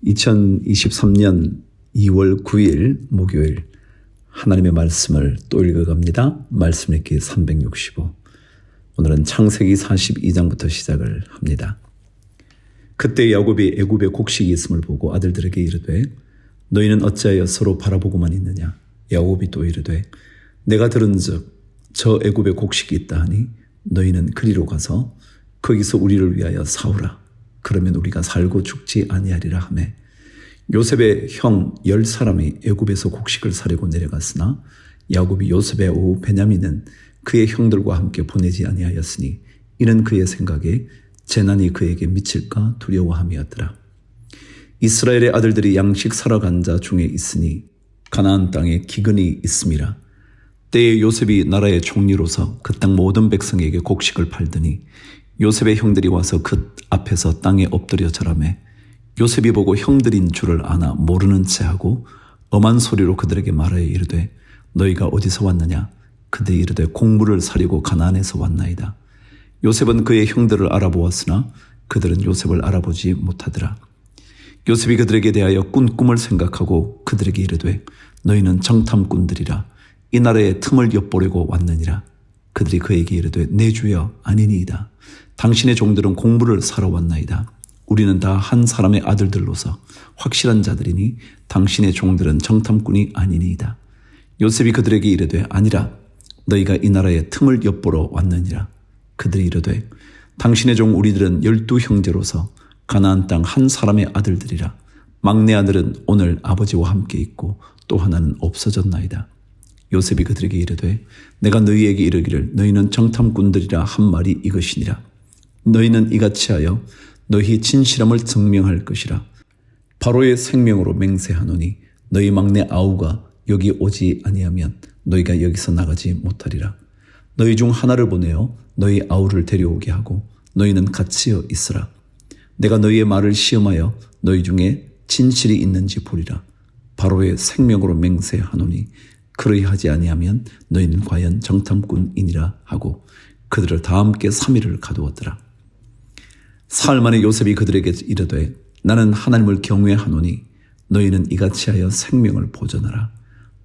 2023년 2월 9일 목요일 하나님의 말씀을 또 읽어갑니다. 말씀 읽기 365. 오늘은 창세기 42장부터 시작을 합니다. 그때 야곱이 애굽에 곡식이 있음을 보고 아들들에게 이르되 너희는 어찌하여 서로 바라보고만 있느냐. 야곱이 또 이르되 내가 들은즉 저 애굽에 곡식이 있다 하니 너희는 그리로 가서 거기서 우리를 위하여 사오라. 그러면 우리가 살고 죽지 아니하리라 하매 요셉의 형 10사람이 애굽에서 곡식을 사려고 내려갔으나 야곱이 요셉의 오 베냐민은 그의 형들과 함께 보내지 아니하였으니 이는 그의 생각에 재난이 그에게 미칠까 두려워함이었더라. 이스라엘의 아들들이 양식 사러 간 자 중에 있으니 가나안 땅에 기근이 있음이라. 때에 요셉이 나라의 총리로서 그 땅 모든 백성에게 곡식을 팔더니 요셉의 형들이 와서 그 앞에서 땅에 엎드려 절하매 요셉이 보고 형들인 줄을 아나 모르는 체하고 엄한 소리로 그들에게 말하여 이르되 너희가 어디서 왔느냐. 그들이 이르되 곡물을 사려고 가나안에서 왔나이다. 요셉은 그의 형들을 알아보았으나 그들은 요셉을 알아보지 못하더라. 요셉이 그들에게 대하여 꾼 꿈을 생각하고 그들에게 이르되 너희는 정탐꾼들이라. 이 나라의 틈을 엿보려고 왔느니라. 그들이 그에게 이르되 내 주여 아니니이다. 당신의 종들은 곡물을 사러 왔나이다. 우리는 다 한 사람의 아들들로서 확실한 자들이니 당신의 종들은 정탐꾼이 아니니이다. 요셉이 그들에게 이르되 아니라 너희가 이 나라의 틈을 엿보러 왔느니라. 그들이 이르되 당신의 종 우리들은 12형제로서 가나안 땅 한 사람의 아들들이라. 막내 아들은 오늘 아버지와 함께 있고 또 하나는 없어졌나이다. 요셉이 그들에게 이르되 내가 너희에게 이르기를 너희는 정탐꾼들이라 한 말이 이것이니라. 너희는 이같이 하여 너희 진실함을 증명할 것이라. 바로의 생명으로 맹세하노니 너희 막내 아우가 여기 오지 아니하면 너희가 여기서 나가지 못하리라. 너희 중 하나를 보내어 너희 아우를 데려오게 하고 너희는 같이여 있으라. 내가 너희의 말을 시험하여 너희 중에 진실이 있는지 보리라. 바로의 생명으로 맹세하노니 그러하지 아니하면 너희는 과연 정탐꾼이니라 하고 그들을 다 함께 3일을 가두었더라. 사흘 만에 요셉이 그들에게 이르되 나는 하나님을 경외하노니 너희는 이같이 하여 생명을 보존하라.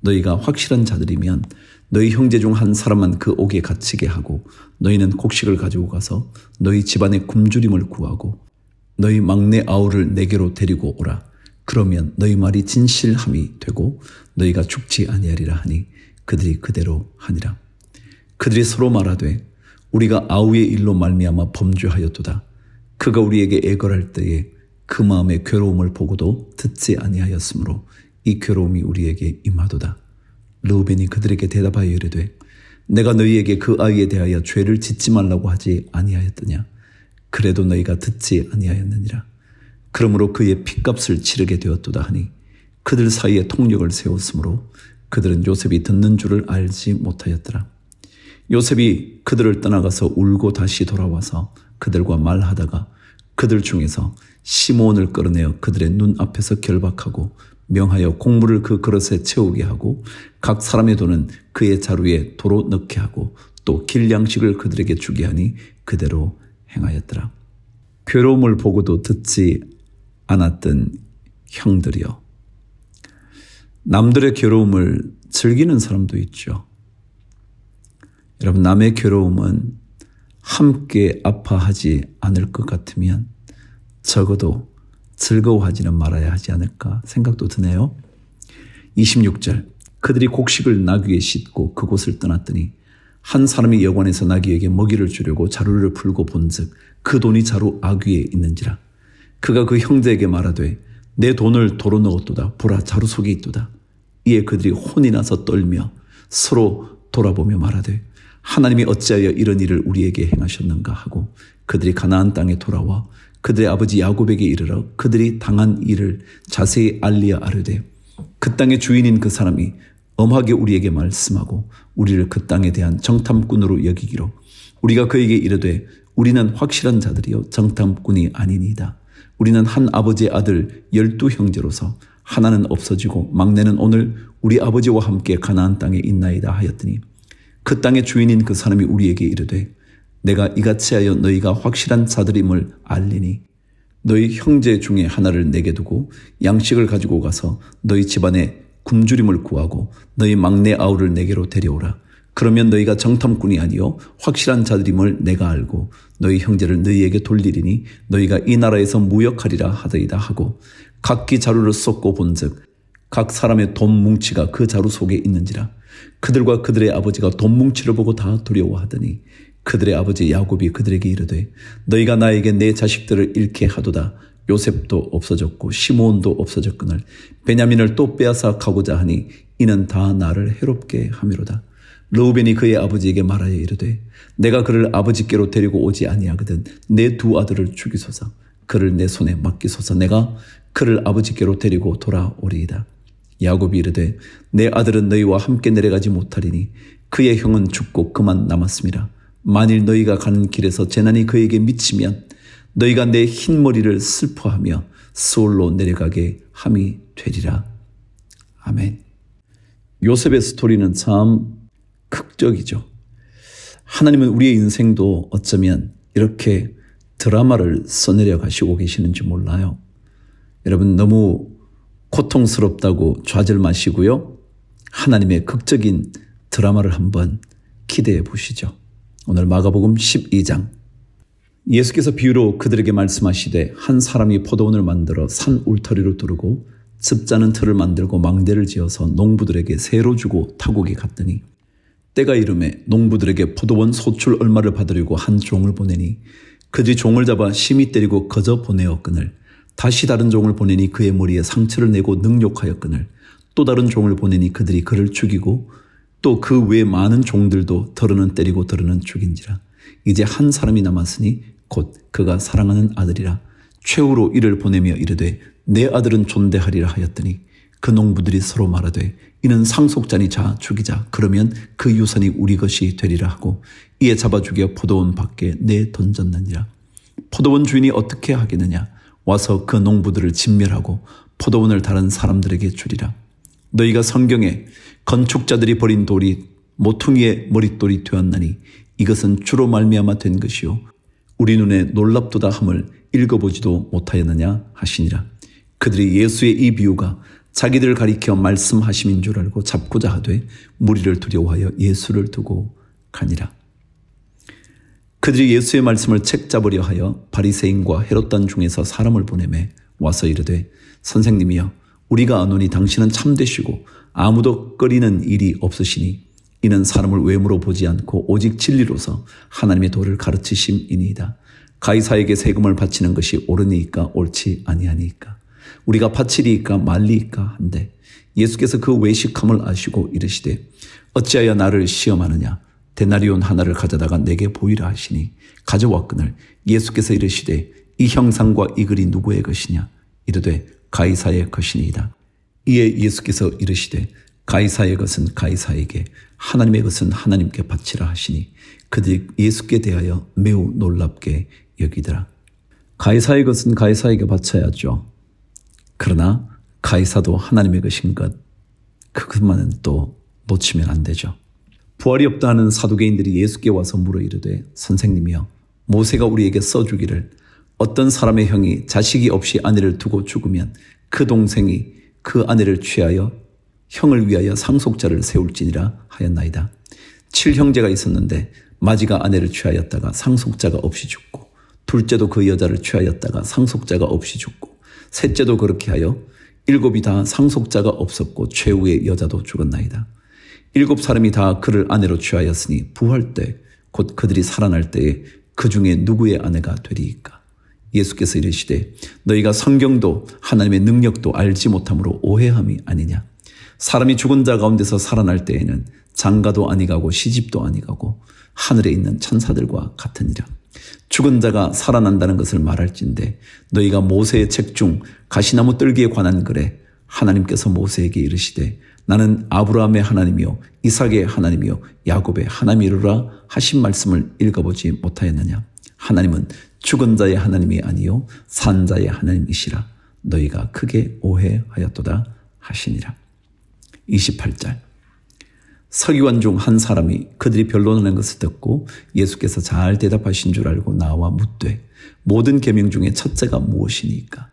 너희가 확실한 자들이면 너희 형제 중 한 사람만 그 옥에 갇히게 하고 너희는 곡식을 가지고 가서 너희 집안의 굶주림을 구하고 너희 막내 아우를 내게로 데리고 오라. 그러면 너희 말이 진실함이 되고 너희가 죽지 아니하리라 하니 그들이 그대로 하니라. 그들이 서로 말하되 우리가 아우의 일로 말미암아 범죄하였도다. 그가 우리에게 애걸할 때에 그 마음의 괴로움을 보고도 듣지 아니하였으므로 이 괴로움이 우리에게 임하도다. 르우벤이 그들에게 대답하여 이르되 내가 너희에게 그 아이에 대하여 죄를 짓지 말라고 하지 아니하였더냐. 그래도 너희가 듣지 아니하였느니라. 그러므로 그의 핏값을 치르게 되었도다 하니 그들 사이에 통력을 세웠으므로 그들은 요셉이 듣는 줄을 알지 못하였더라. 요셉이 그들을 떠나가서 울고 다시 돌아와서 그들과 말하다가 그들 중에서 시므온을 끌어내어 그들의 눈앞에서 결박하고 명하여 곡물을 그 그릇에 채우게 하고 각 사람의 돈은 그의 자루에 도로 넣게 하고 또 길 양식을 그들에게 주게 하니 그대로 행하였더라. 괴로움을 보고도 듣지 않았던 형들이여. 남들의 괴로움을 즐기는 사람도 있죠. 여러분, 남의 괴로움은 함께 아파하지 않을 것 같으면 적어도 즐거워하지는 말아야 하지 않을까 생각도 드네요. 26절 그들이 곡식을 나귀에 싣고 그곳을 떠났더니 한 사람이 여관에서 나귀에게 먹이를 주려고 자루를 풀고 본즉 그 돈이 자루 아귀에 있는지라. 그가 그 형제에게 말하되 내 돈을 도로 넣었도다. 보라 자루 속에 있도다. 이에 그들이 혼이 나서 떨며 서로 돌아보며 말하되 하나님이 어찌하여 이런 일을 우리에게 행하셨는가 하고 그들이 가나안 땅에 돌아와 그들의 아버지 야곱에게 이르러 그들이 당한 일을 자세히 알리어 아뢰되 그 땅의 주인인 그 사람이 엄하게 우리에게 말씀하고 우리를 그 땅에 대한 정탐꾼으로 여기기로 우리가 그에게 이르되 우리는 확실한 자들이요 정탐꾼이 아니니이다. 우리는 한 아버지의 아들 12형제로서 하나는 없어지고 막내는 오늘 우리 아버지와 함께 가나안 땅에 있나이다 하였더니 그 땅의 주인인 그 사람이 우리에게 이르되 내가 이같이 하여 너희가 확실한 자들임을 알리니 너희 형제 중에 하나를 내게 두고 양식을 가지고 가서 너희 집안에 굶주림을 구하고 너희 막내 아우를 내게로 데려오라. 그러면 너희가 정탐꾼이 아니요 확실한 자들임을 내가 알고 너희 형제를 너희에게 돌리리니 너희가 이 나라에서 무역하리라 하더이다 하고 각기 자루를 쏟고 본즉 각 사람의 돈 뭉치가 그 자루 속에 있는지라. 그들과 그들의 아버지가 돈 뭉치를 보고 다 두려워하더니 그들의 아버지 야곱이 그들에게 이르되 너희가 나에게 내 자식들을 잃게 하도다. 요셉도 없어졌고 시므온도 없어졌거늘 베냐민을 또 빼앗아 가고자 하니 이는 다 나를 해롭게 함이로다. 르우벤이 그의 아버지에게 말하여 이르되 내가 그를 아버지께로 데리고 오지 아니하거든 내 두 아들을 죽이소서. 그를 내 손에 맡기소서. 내가 그를 아버지께로 데리고 돌아오리이다. 야곱이 이르되 내 아들은 너희와 함께 내려가지 못하리니 그의 형은 죽고 그만 남았음이라. 만일 너희가 가는 길에서 재난이 그에게 미치면 너희가 내 흰머리를 슬퍼하며 스올로 내려가게 함이 되리라. 아멘. 요셉의 스토리는 참 극적이죠. 하나님은 우리의 인생도 어쩌면 이렇게 드라마를 써내려 가시고 계시는지 몰라요. 여러분 너무 고통스럽다고 좌절 마시고요. 하나님의 극적인 드라마를 한번 기대해 보시죠. 오늘 마가복음 12장. 예수께서 비유로 그들에게 말씀하시되 한 사람이 포도원을 만들어 산 울타리로 두르고 즙 짜는 틀을 만들고 망대를 지어서 농부들에게 세로 주고 타국에 갔더니 때가 이르매 농부들에게 포도원 소출 얼마를 받으려고 한 종을 보내니 그들이 종을 잡아 심히 때리고 거저 보내었거늘 다시 다른 종을 보내니 그의 머리에 상처를 내고 능욕하였거늘 또 다른 종을 보내니 그들이 그를 죽이고 또 그 외 많은 종들도 더러는 때리고 더러는 죽인지라. 이제 한 사람이 남았으니 곧 그가 사랑하는 아들이라. 최후로 이를 보내며 이르되 내 아들은 존대하리라 하였더니 그 농부들이 서로 말하되 이는 상속자니 자 죽이자. 그러면 그 유산이 우리 것이 되리라 하고 이에 잡아 죽여 포도원 밖에 내던졌느니라. 포도원 주인이 어떻게 하겠느냐. 와서 그 농부들을 진멸하고 포도원을 다른 사람들에게 주리라. 너희가 성경에 건축자들이 버린 돌이 모퉁이의 머릿돌이 되었나니 이것은 주로 말미암아 된 것이요 우리 눈에 놀랍도다 함을 읽어보지도 못하였느냐 하시니라. 그들이 예수의 이 비유가 자기들을 가리켜 말씀하심인 줄 알고 잡고자 하되 무리를 두려워하여 예수를 두고 가니라. 그들이 예수의 말씀을 책잡으려 하여 바리새인과 헤롯단 중에서 사람을 보내매 와서 이르되 선생님이여 우리가 아노니 당신은 참되시고 아무도 꺼리는 일이 없으시니 이는 사람을 외모로 보지 않고 오직 진리로서 하나님의 도를 가르치심이니이다. 가이사에게 세금을 바치는 것이 옳으니까 옳지 아니하니까 우리가 바치리이까 말리이까 한데 예수께서 그 외식함을 아시고 이르시되 어찌하여 나를 시험하느냐. 데나리온 하나를 가져다가 내게 보이라 하시니 가져왔거늘 예수께서 이르시되 이 형상과 이 글이 누구의 것이냐. 이르되 가이사의 것이니이다. 이에 예수께서 이르시되 가이사의 것은 가이사에게 하나님의 것은 하나님께 바치라 하시니 그들이 예수께 대하여 매우 놀랍게 여기더라. 가이사의 것은 가이사에게 바쳐야죠. 그러나 가이사도 하나님의 것인 것 그것만은 또 놓치면 안 되죠. 부활이 없다 하는 사두개인들이 예수께 와서 물어 이르되 선생님이여 모세가 우리에게 써주기를 어떤 사람의 형이 자식이 없이 아내를 두고 죽으면 그 동생이 그 아내를 취하여 형을 위하여 상속자를 세울지니라 하였나이다. 7형제가 있었는데 마지가 아내를 취하였다가 상속자가 없이 죽고 둘째도 그 여자를 취하였다가 상속자가 없이 죽고 셋째도 그렇게 하여 7이 다 상속자가 없었고 최후의 여자도 죽었나이다. 7사람이 다 그를 아내로 취하였으니 부활 때 곧 그들이 살아날 때에 그 중에 누구의 아내가 되리이까. 예수께서 이르시되 너희가 성경도 하나님의 능력도 알지 못함으로 오해함이 아니냐. 사람이 죽은 자 가운데서 살아날 때에는 장가도 아니가고 시집도 아니가고 하늘에 있는 천사들과 같으니라. 죽은 자가 살아난다는 것을 말할진대 너희가 모세의 책 중 가시나무 뜰기에 관한 글에 하나님께서 모세에게 이르시되 나는 아브라함의 하나님이요 이삭의 하나님이요 야곱의 하나님이로라 하신 말씀을 읽어보지 못하였느냐. 하나님은 죽은 자의 하나님이 아니요 산 자의 하나님이시라. 너희가 크게 오해하였도다 하시니라. 28절. 서기관 중 한 사람이 그들이 변론하는 것을 듣고 예수께서 잘 대답하신 줄 알고 나와 묻되 모든 계명 중에 첫째가 무엇이니까?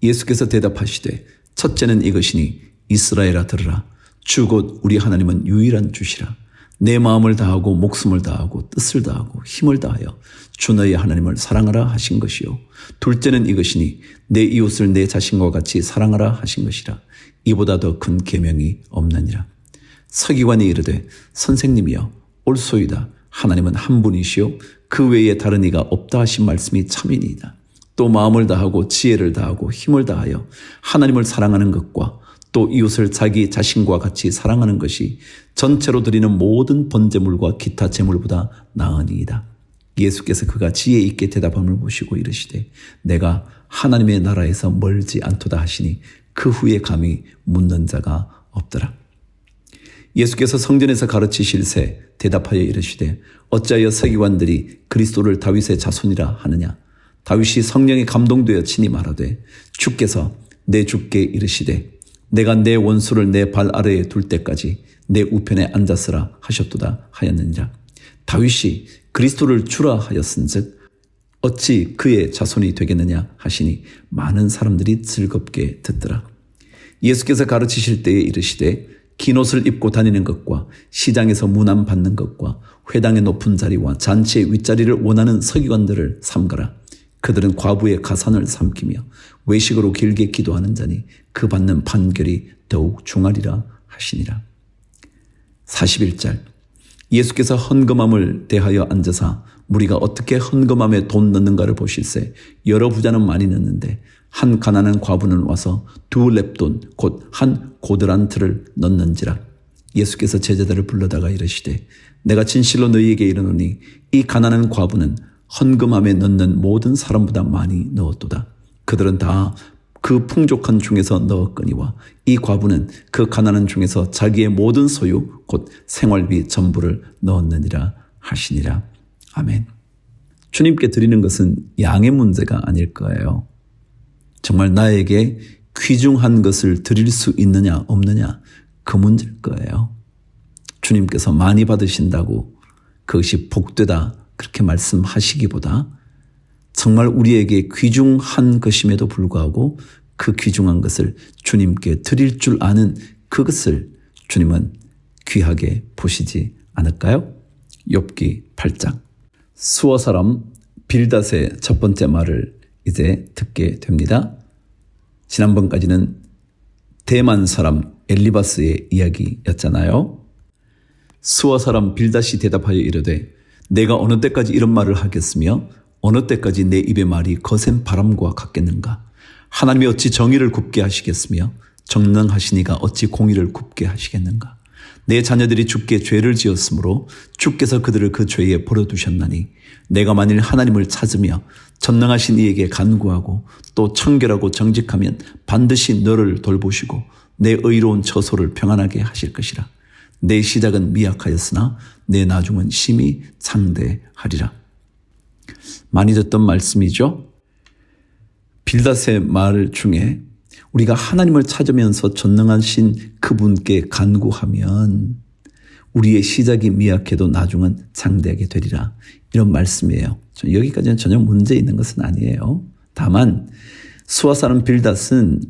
예수께서 대답하시되 첫째는 이것이니 이스라엘아 들으라. 주 곧 우리 하나님은 유일한 주시라. 내 마음을 다하고 목숨을 다하고 뜻을 다하고 힘을 다하여 주 너의 하나님을 사랑하라 하신 것이요. 둘째는 이것이니 내 이웃을 내 자신과 같이 사랑하라 하신 것이라. 이보다 더 큰 계명이 없느니라. 서기관이 이르되 선생님이여 옳소이다. 하나님은 한 분이시요 그 외에 다른 이가 없다 하신 말씀이 참이니이다. 또 마음을 다하고 지혜를 다하고 힘을 다하여 하나님을 사랑하는 것과 또 이웃을 자기 자신과 같이 사랑하는 것이 전체로 드리는 모든 번제물과 기타 제물보다 나으니이다. 예수께서 그가 지혜 있게 대답함을 보시고 이르시되 내가 하나님의 나라에서 멀지 않도다 하시니 그 후에 감히 묻는 자가 없더라. 예수께서 성전에서 가르치실새 대답하여 이르시되 어찌하여 서기관들이 그리스도를 다윗의 자손이라 하느냐? 다윗이 성령에 감동되어 친히 말하되 주께서 내 주께 이르시되 내가 내 원수를 내 발 아래에 둘 때까지 내 우편에 앉았으라 하셨도다 하였느니라. 다윗이 그리스도를 주라 하였은즉 어찌 그의 자손이 되겠느냐 하시니 많은 사람들이 즐겁게 듣더라. 예수께서 가르치실 때에 이르시되 긴 옷을 입고 다니는 것과 시장에서 문안 받는 것과 회당의 높은 자리와 잔치의 윗자리를 원하는 서기관들을 삼가라. 그들은 과부의 가산을 삼키며 외식으로 길게 기도하는 자니 그 받는 판결이 더욱 중하리라 하시니라. 41절 예수께서 헌금함을 대하여 앉으사 무리가 어떻게 헌금함에 돈 넣는가를 보실세 여러 부자는 많이 넣는데 한 가난한 과부는 와서 2렙돈 곧 한 고드란트를 넣는지라. 예수께서 제자들을 불러다가 이르시되 내가 진실로 너희에게 이르노니 이 가난한 과부는 헌금함에 넣는 모든 사람보다 많이 넣었도다. 그들은 다 그 풍족한 중에서 넣었거니와 이 과부는 그 가난한 중에서 자기의 모든 소유 곧 생활비 전부를 넣었느니라 하시니라. 아멘. 주님께 드리는 것은 양의 문제가 아닐 거예요. 정말 나에게 귀중한 것을 드릴 수 있느냐 없느냐 그 문제일 거예요. 주님께서 많이 받으신다고 그것이 복되다 그렇게 말씀하시기보다 정말 우리에게 귀중한 것임에도 불구하고 그 귀중한 것을 주님께 드릴 줄 아는 그것을 주님은 귀하게 보시지 않을까요? 욥기 8장 수어 사람 빌닷의 첫 번째 말을 이제 듣게 됩니다. 지난번까지는 대만 사람 엘리바스의 이야기였잖아요. 수어 사람 빌닷이 대답하여 이르되 내가 어느 때까지 이런 말을 하겠으며 어느 때까지 내 입의 말이 거센 바람과 같겠는가? 하나님이 어찌 정의를 굽게 하시겠으며 정능하시니가 어찌 공의를 굽게 하시겠는가? 내 자녀들이 주께 죄를 지었으므로 주께서 그들을 그 죄에 버려두셨나니 내가 만일 하나님을 찾으며 전능하신 이에게 간구하고 또 청결하고 정직하면 반드시 너를 돌보시고 내 의로운 처소를 평안하게 하실 것이라. 내 시작은 미약하였으나 내 나중은 심히 장대하리라. 많이 듣던 말씀이죠. 빌닷의 말 중에 우리가 하나님을 찾으면서 전능하신 그분께 간구하면 우리의 시작이 미약해도 나중은 장대하게 되리라. 이런 말씀이에요. 여기까지는 전혀 문제 있는 것은 아니에요. 다만 수아 사람 빌닷은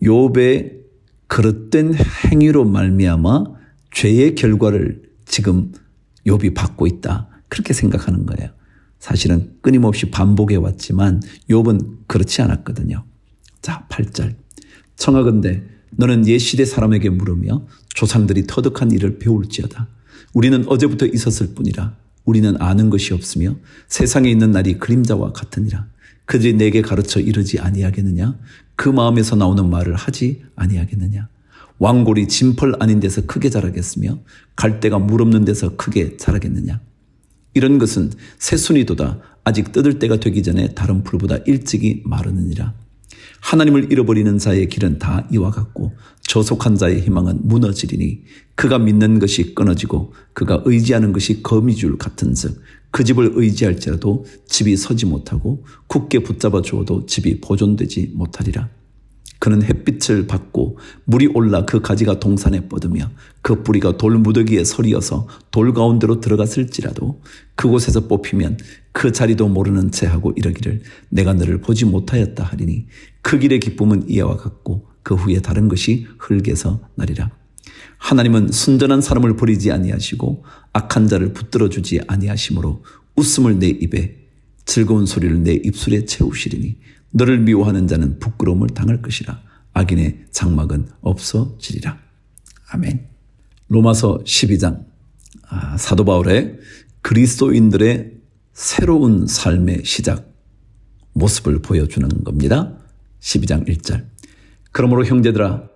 욥의 그릇된 행위로 말미암아 죄의 결과를 지금 욥이 받고 있다. 그렇게 생각하는 거예요. 사실은 끊임없이 반복해 왔지만 욥은 그렇지 않았거든요. 자, 8절. 청하건대 너는 옛 시대 사람에게 물으며 조상들이 터득한 일을 배울지어다. 우리는 어제부터 있었을 뿐이라. 우리는 아는 것이 없으며 세상에 있는 날이 그림자와 같으니라. 그들이 내게 가르쳐 이르지 아니하겠느냐? 그 마음에서 나오는 말을 하지 아니하겠느냐? 왕골이 진펄 아닌 데서 크게 자라겠으며 갈대가 물 없는 데서 크게 자라겠느냐? 이런 것은 새순이도다 아직 뜯을 때가 되기 전에 다른 풀보다 일찍이 마르느니라. 하나님을 잃어버리는 자의 길은 다 이와 같고 저속한 자의 희망은 무너지리니 그가 믿는 것이 끊어지고 그가 의지하는 것이 거미줄 같은즉 그 집을 의지할지라도 집이 서지 못하고 굳게 붙잡아 주어도 집이 보존되지 못하리라. 그는 햇빛을 받고 물이 올라 그 가지가 동산에 뻗으며 그 뿌리가 돌무더기에 서리어서 돌 가운데로 들어갔을지라도 그곳에서 뽑히면 그 자리도 모르는 채 하고 이러기를 내가 너를 보지 못하였다 하리니 그 길의 기쁨은 이와 같고 그 후에 다른 것이 흙에서 나리라. 하나님은 순전한 사람을 버리지 아니하시고 악한 자를 붙들어 주지 아니하시므로 웃음을 내 입에 즐거운 소리를 내 입술에 채우시리니 너를 미워하는 자는 부끄러움을 당할 것이라. 악인의 장막은 없어지리라. 아멘. 로마서 12장 사도 바울의 그리스도인들의 새로운 삶의 시작 모습을 보여주는 겁니다. 12장 1절. 그러므로 형제들아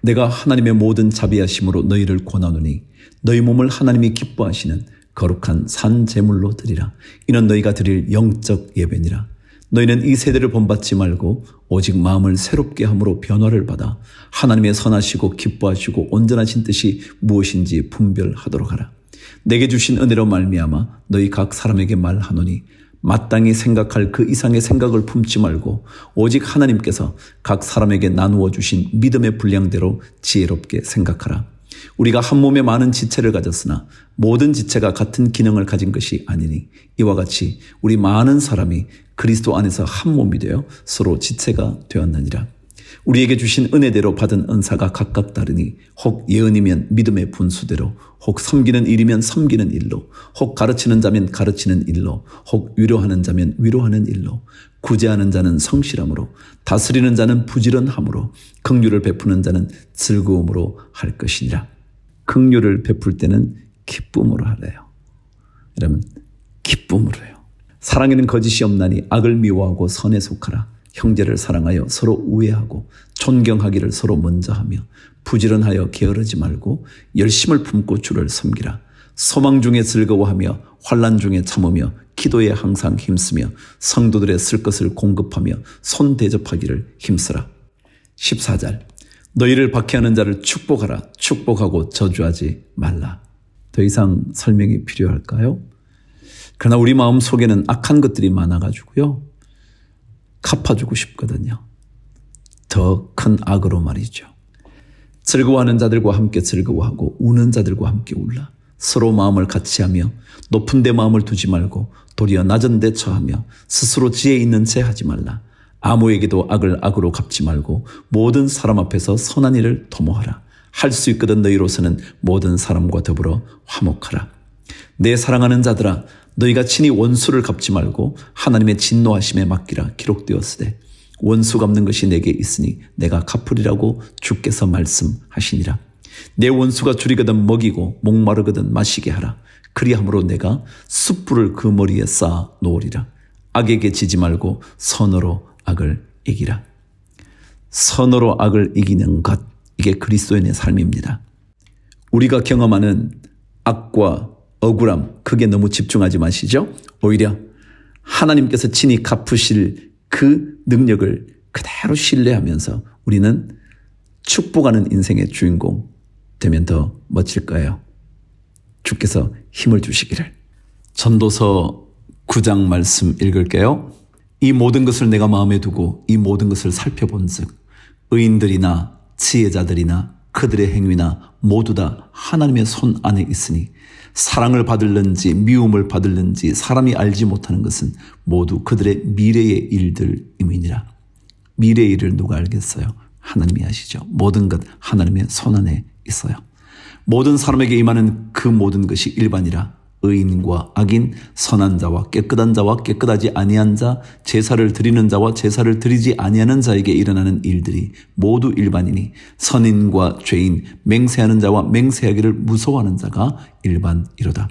내가 하나님의 모든 자비하심으로 너희를 권하노니 너희 몸을 하나님이 기뻐하시는 거룩한 산 제물로 드리라. 이는 너희가 드릴 영적 예배니라. 너희는 이 세대를 본받지 말고 오직 마음을 새롭게 함으로 변화를 받아 하나님의 선하시고 기뻐하시고 온전하신 뜻이 무엇인지 분별하도록 하라. 내게 주신 은혜로 말미암아 너희 각 사람에게 말하노니 마땅히 생각할 그 이상의 생각을 품지 말고 오직 하나님께서 각 사람에게 나누어 주신 믿음의 분량대로 지혜롭게 생각하라. 우리가 한 몸에 많은 지체를 가졌으나 모든 지체가 같은 기능을 가진 것이 아니니 이와 같이 우리 많은 사람이 그리스도 안에서 한 몸이 되어 서로 지체가 되었느니라. 우리에게 주신 은혜대로 받은 은사가 각각 다르니 혹 예언이면 믿음의 분수대로, 혹 섬기는 일이면 섬기는 일로, 혹 가르치는 자면 가르치는 일로, 혹 위로하는 자면 위로하는 일로, 구제하는 자는 성실함으로, 다스리는 자는 부지런함으로, 긍휼을 베푸는 자는 즐거움으로 할 것이니라. 긍휼을 베풀 때는 기쁨으로 하래요. 여러분, 기쁨으로요. 사랑에는 거짓이 없나니 악을 미워하고 선에 속하라. 형제를 사랑하여 서로 우애하고 존경하기를 서로 먼저 하며 부지런하여 게으르지 말고 열심을 품고 주를 섬기라. 소망 중에 즐거워하며 환난 중에 참으며 기도에 항상 힘쓰며 성도들의 쓸 것을 공급하며 손 대접하기를 힘쓰라. 14절. 너희를 박해하는 자를 축복하라. 축복하고 저주하지 말라. 더 이상 설명이 필요할까요? 그러나 우리 마음 속에는 악한 것들이 많아가지고요. 갚아주고 싶거든요. 더 큰 악으로 말이죠. 즐거워하는 자들과 함께 즐거워하고 우는 자들과 함께 울라. 서로 마음을 같이 하며 높은 데 마음을 두지 말고 도리어 낮은 데 처하며 스스로 지혜 있는 채 하지 말라. 아무에게도 악을 악으로 갚지 말고 모든 사람 앞에서 선한 일을 도모하라. 할 수 있거든 너희로서는 모든 사람과 더불어 화목하라. 내 사랑하는 자들아 너희가 친히 원수를 갚지 말고 하나님의 진노하심에 맡기라. 기록되었으되 원수 갚는 것이 내게 있으니 내가 갚으리라고 주께서 말씀하시니라. 내 원수가 줄이거든 먹이고 목마르거든 마시게 하라. 그리함으로 내가 숯불을 그 머리에 쌓아 놓으리라. 악에게 지지 말고 선으로 악을 이기라. 선으로 악을 이기는 것, 이게 그리스도인의 삶입니다. 우리가 경험하는 악과 억울함, 크게 너무 집중하지 마시죠. 오히려 하나님께서 친히 갚으실 그 능력을 그대로 신뢰하면서 우리는 축복하는 인생의 주인공 되면 더 멋질 거예요. 주께서 힘을 주시기를. 전도서 9장 말씀 읽을게요. 이 모든 것을 내가 마음에 두고 이 모든 것을 살펴본즉 의인들이나 지혜자들이나 그들의 행위나 모두 다 하나님의 손 안에 있으니 사랑을 받을는지 미움을 받을는지 사람이 알지 못하는 것은 모두 그들의 미래의 일들임이니라. 미래의 일을 누가 알겠어요? 하나님이 아시죠. 모든 것 하나님의 손 안에 있어요. 모든 사람에게 임하는 그 모든 것이 일반이라. 의인과 악인, 선한 자와 깨끗한 자와 깨끗하지 아니한 자, 제사를 드리는 자와 제사를 드리지 아니하는 자에게 일어나는 일들이 모두 일반이니 선인과 죄인, 맹세하는 자와 맹세하기를 무서워하는 자가 일반이로다.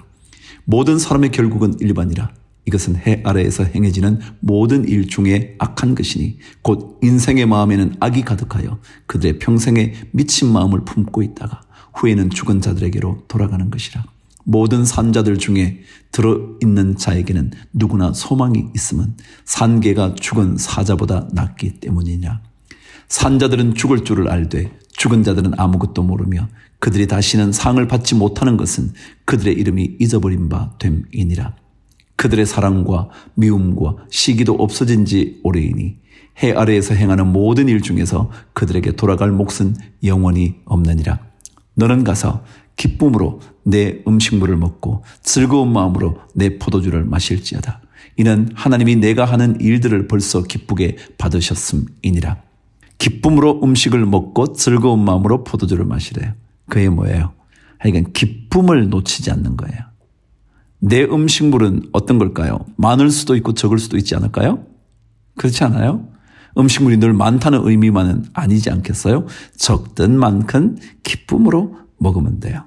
모든 사람의 결국은 일반이라. 이것은 해 아래에서 행해지는 모든 일 중에 악한 것이니 곧 인생의 마음에는 악이 가득하여 그들의 평생에 미친 마음을 품고 있다가 후에는 죽은 자들에게로 돌아가는 것이라. 모든 산자들 중에 들어있는 자에게는 누구나 소망이 있음은 산개가 죽은 사자보다 낫기 때문이냐. 산자들은 죽을 줄을 알되 죽은 자들은 아무것도 모르며 그들이 다시는 상을 받지 못하는 것은 그들의 이름이 잊어버린 바 됨이니라. 그들의 사랑과 미움과 시기도 없어진 지 오래이니 해 아래에서 행하는 모든 일 중에서 그들에게 돌아갈 몫은 영원히 없느니라. 너는 가서 기쁨으로 내 음식물을 먹고 즐거운 마음으로 내 포도주를 마실지어다. 이는 하나님이 내가 하는 일들을 벌써 기쁘게 받으셨음이니라. 기쁨으로 음식을 먹고 즐거운 마음으로 포도주를 마시래요. 그게 뭐예요? 하여간 기쁨을 놓치지 않는 거예요. 내 음식물은 어떤 걸까요? 많을 수도 있고 적을 수도 있지 않을까요? 그렇지 않아요? 음식물이 늘 많다는 의미만은 아니지 않겠어요? 적든 많든 기쁨으로 먹으면 돼요.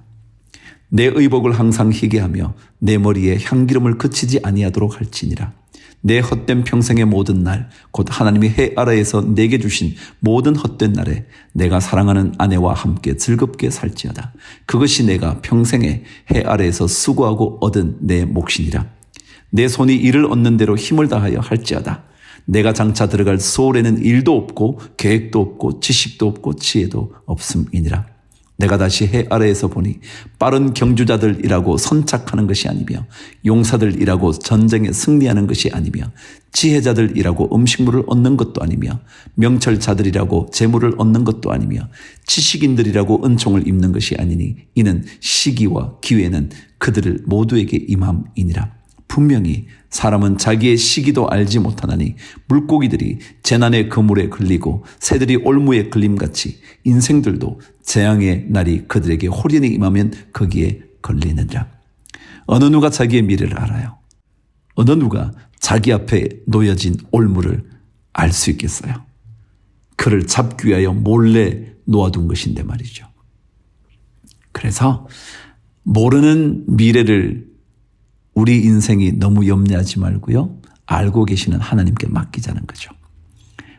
내 의복을 항상 희게 하며 내 머리에 향기름을 그치지 아니하도록 할지니라. 내 헛된 평생의 모든 날, 곧 하나님이 해 아래에서 내게 주신 모든 헛된 날에 내가 사랑하는 아내와 함께 즐겁게 살지어다. 그것이 내가 평생에 해 아래에서 수고하고 얻은 내 몫이니라. 내 손이 이를 얻는 대로 힘을 다하여 할지어다. 내가 장차 들어갈 소홀에는 일도 없고 계획도 없고 지식도 없고 지혜도 없음이니라. 내가 다시 해 아래에서 보니 빠른 경주자들이라고 선착하는 것이 아니며 용사들이라고 전쟁에 승리하는 것이 아니며 지혜자들이라고 음식물을 얻는 것도 아니며 명철자들이라고 재물을 얻는 것도 아니며 지식인들이라고 은총을 입는 것이 아니니 이는 시기와 기회는 그들을 모두에게 임함이니라. 분명히 사람은 자기의 시기도 알지 못하나니 물고기들이 재난의 그물에 걸리고 새들이 올무에 걸림같이 인생들도 재앙의 날이 그들에게 홀연히 임하면 거기에 걸리느니라. 어느 누가 자기의 미래를 알아요? 어느 누가 자기 앞에 놓여진 올무를 알 수 있겠어요? 그를 잡기 위하여 몰래 놓아둔 것인데 말이죠. 그래서 모르는 미래를 우리 인생이 너무 염려하지 말고요. 알고 계시는 하나님께 맡기자는 거죠.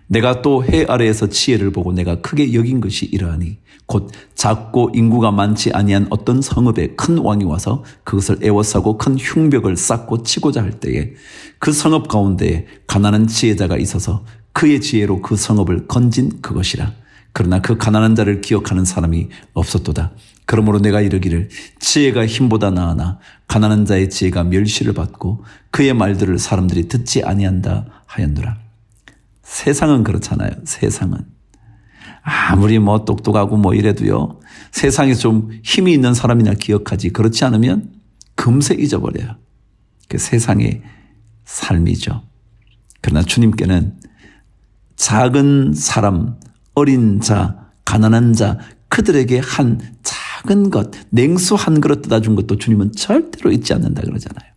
내가 또 해 아래에서 지혜를 보고 내가 크게 여긴 것이 이러하니 곧 작고 인구가 많지 아니한 어떤 성읍에 큰 왕이 와서 그것을 애워싸고 큰 흉벽을 쌓고 치고자 할 때에 그 성읍 가운데에 가난한 지혜자가 있어서 그의 지혜로 그 성읍을 건진 그것이라. 그러나 그 가난한 자를 기억하는 사람이 없었도다. 그러므로 내가 이르기를 지혜가 힘보다 나으나 가난한 자의 지혜가 멸시를 받고 그의 말들을 사람들이 듣지 아니한다 하였노라. 세상은 그렇잖아요. 세상은 아무리 똑똑하고 이래도요. 세상에 좀 힘이 있는 사람이나 기억하지 그렇지 않으면 금세 잊어버려요. 그 세상의 삶이죠. 그러나 주님께는 작은 사람, 어린 자, 가난한 자 그들에게 한 작은 것, 냉수 한 그릇 떠다 준 것도 주님은 절대로 잊지 않는다 그러잖아요.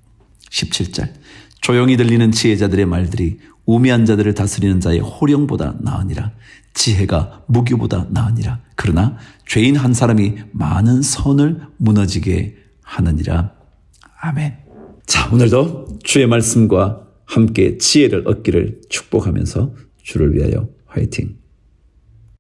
17절 조용히 들리는 지혜자들의 말들이 우매한 자들을 다스리는 자의 호령보다 나으니라. 지혜가 무기보다 나으니라. 그러나 죄인 한 사람이 많은 선을 무너지게 하느니라. 아멘. 자, 오늘도 주의 말씀과 함께 지혜를 얻기를 축복하면서 주를 위하여 화이팅.